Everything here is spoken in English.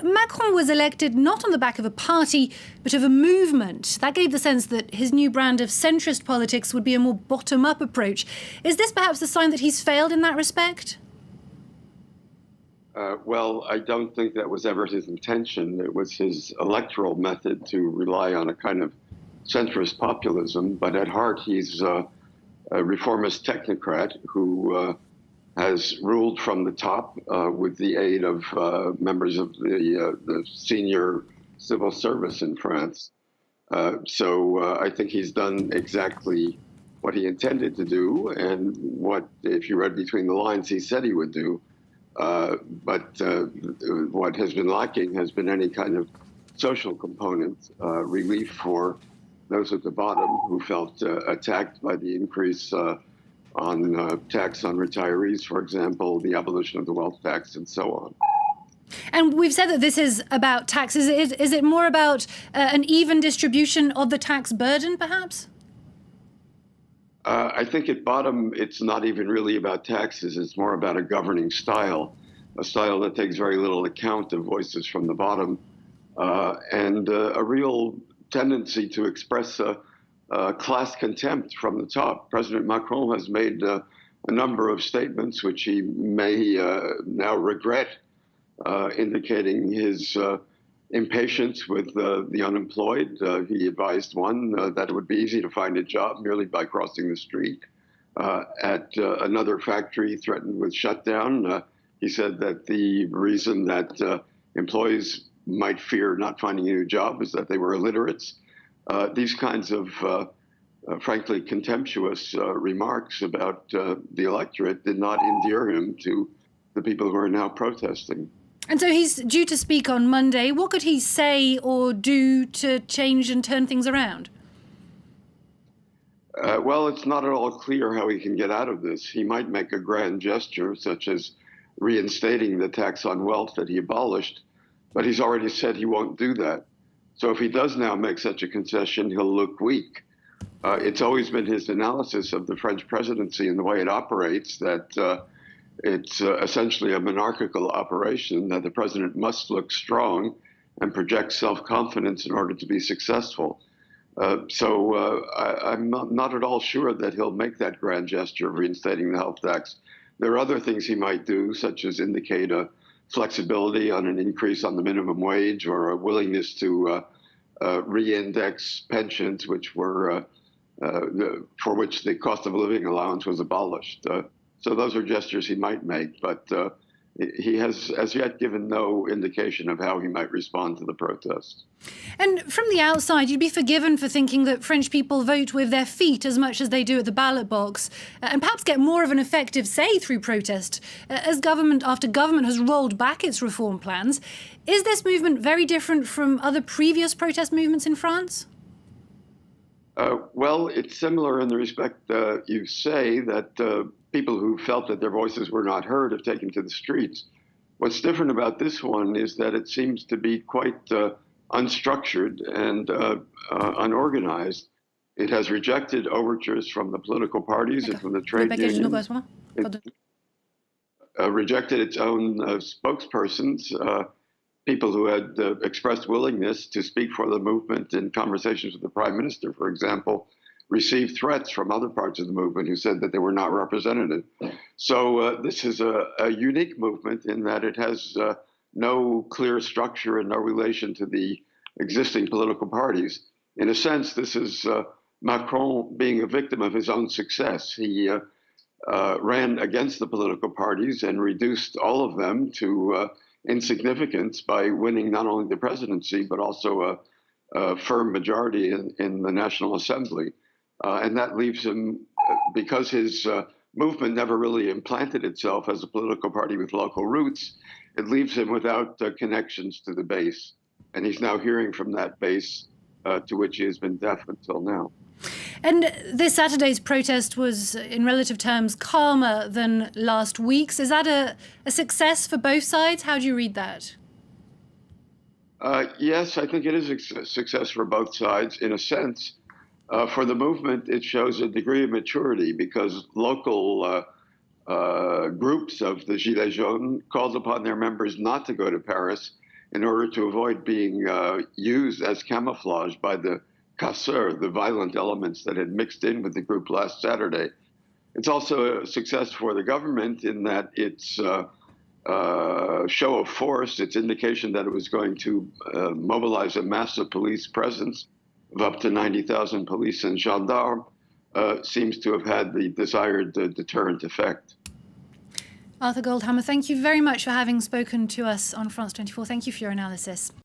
Macron was elected not on the back of a party, but of a movement. That gave the sense that his new brand of centrist politics would be a more bottom-up approach. Is this perhaps a sign that he's failed in that respect? Well, I don't think that was ever his intention. It was his electoral method to rely on a kind of centrist populism. But at heart, he's a reformist technocrat who has ruled from the top with the aid of members of the senior civil service in France. So I think he's done exactly what he intended to do and what, if you read between the lines, he said he would do. But what has been lacking has been any kind of social component, relief for those at the bottom who felt attacked by the increase on tax on retirees, for example, the abolition of the wealth tax, and so on. And we've said that this is about taxes. Is it more about an even distribution of the tax burden, perhaps? I think at bottom, it's not even really about taxes. It's more about a governing style, a style that takes very little account of voices from the bottom, and a real tendency to express class contempt from the top. President Macron has made a number of statements which he may now regret, indicating his impatience with the unemployed. He advised one that it would be easy to find a job merely by crossing the street. At another factory threatened with shutdown, he said that the reason that employees might fear not finding a new job is that they were illiterates. These kinds of, frankly, contemptuous remarks about the electorate did not endear him to the people who are now protesting. And so he's due to speak on Monday. What could he say or do to change and turn things around? Well, it's not at all clear how he can get out of this. He might make a grand gesture, such as reinstating the tax on wealth that he abolished, but he's already said he won't do that. So if he does now make such a concession, he'll look weak. It's always been his analysis of the French presidency and the way it operates that it's essentially a monarchical operation, that the president must look strong and project self-confidence in order to be successful. So I'm not at all sure that he'll make that grand gesture of reinstating the health tax. There are other things he might do, such as indicate a flexibility on an increase on the minimum wage or a willingness to re-index pensions, which were for which the cost of living allowance was abolished. So those are gestures he might make, but he has as yet given no indication of how he might respond to the protests. And from the outside, you'd be forgiven for thinking that French people vote with their feet as much as they do at the ballot box, and perhaps get more of an effective say through protest, as government after government has rolled back its reform plans. Is this movement very different from other previous protest movements in France? Well, it's similar in the respect you say that people who felt that their voices were not heard have taken to the streets. What's different about this one is that it seems to be quite unstructured and unorganized. It has rejected overtures from the political parties and from the trade unions. It rejected its own spokespersons, people who had expressed willingness to speak for the movement in conversations with the prime minister, for example, received threats from other parts of the movement who said that they were not representative. So this is a unique movement in that it has no clear structure and no relation to the existing political parties. In a sense, this is Macron being a victim of his own success. He ran against the political parties and reduced all of them to insignificance by winning not only the presidency, but also a firm majority in the National Assembly. And that leaves him, because his movement never really implanted itself as a political party with local roots, it leaves him without connections to the base. And he's now hearing from that base to which he has been deaf until now. And this Saturday's protest was, in relative terms, calmer than last week's. Is that a success for both sides? How do you read that? Yes, I think it is a success for both sides in a sense. For the movement, it shows a degree of maturity because local groups of the Gilets jaunes called upon their members not to go to Paris in order to avoid being used as camouflage by the casseurs, the violent elements that had mixed in with the group last Saturday. It's also a success for the government in that its show of force, its indication that it was going to mobilize a massive police presence of up to 90,000 police and gendarmes, seems to have had the desired deterrent effect. Arthur Goldhammer, thank you very much for having spoken to us on France 24. Thank you for your analysis.